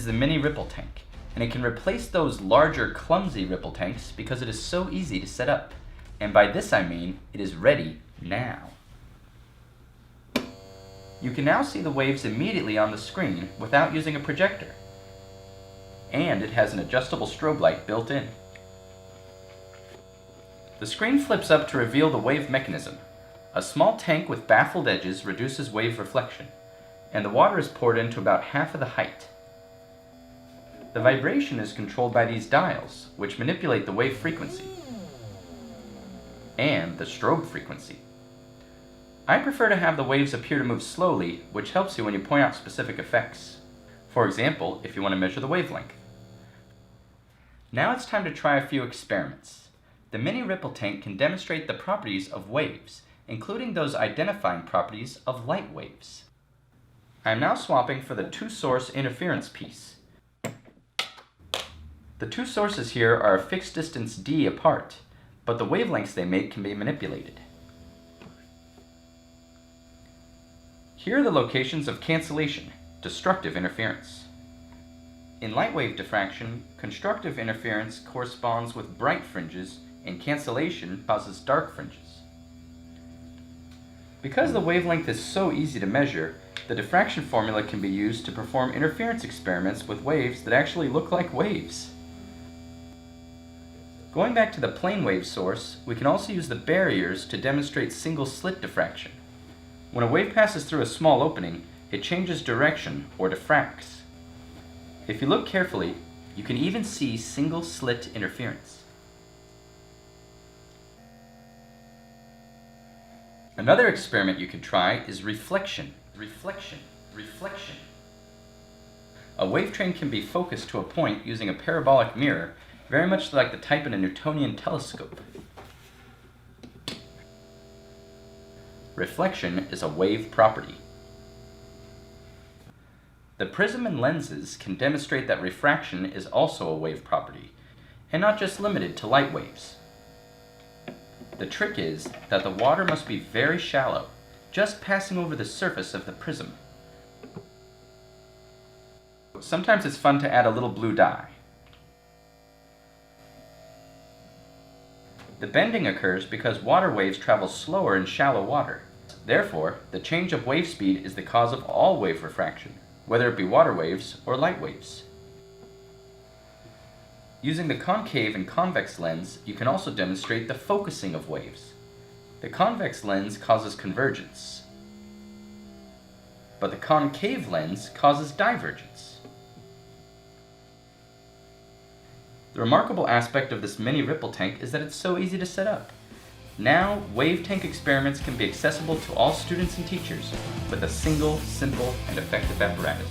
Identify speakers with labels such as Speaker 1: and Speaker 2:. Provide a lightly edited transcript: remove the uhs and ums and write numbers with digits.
Speaker 1: is the mini ripple tank, and it can replace those larger clumsy ripple tanks because it is so easy to set up. And by this I mean, it is ready now. You can now see the waves immediately on the screen without using a projector. And it has an adjustable strobe light built in. The screen flips up to reveal the wave mechanism. A small tank with baffled edges reduces wave reflection, and the water is poured into about half of the height. The vibration is controlled by these dials, which manipulate the wave frequency and the strobe frequency. I prefer to have the waves appear to move slowly, which helps you when you point out specific effects. For example, if you want to measure the wavelength. Now it's time to try a few experiments. The mini ripple tank can demonstrate the properties of waves, including those identifying properties of light waves. I am now swapping for the two-source interference piece. The two sources here are a fixed distance d apart, but the wavelengths they make can be manipulated. Here are the locations of cancellation, destructive interference. In light wave diffraction, constructive interference corresponds with bright fringes, and cancellation causes dark fringes. Because the wavelength is so easy to measure, the diffraction formula can be used to perform interference experiments with waves that actually look like waves. Going back to the plane wave source, we can also use the barriers to demonstrate single slit diffraction. When a wave passes through a small opening, it changes direction or diffracts. If you look carefully, you can even see single slit interference. Another experiment you can try is reflection. Reflection. A wave train can be focused to a point using a parabolic mirror, very much like the type in a Newtonian telescope. Reflection is a wave property. The prism and lenses can demonstrate that refraction is also a wave property, and not just limited to light waves. The trick is that the water must be very shallow, just passing over the surface of the prism. Sometimes it's fun to add a little blue dye. The bending occurs because water waves travel slower in shallow water. Therefore, the change of wave speed is the cause of all wave refraction, whether it be water waves or light waves. Using the concave and convex lens, you can also demonstrate the focusing of waves. The convex lens causes convergence, but the concave lens causes divergence. The remarkable aspect of this mini ripple tank is that it's so easy to set up. Now, wave tank experiments can be accessible to all students and teachers with a single, simple, and effective apparatus.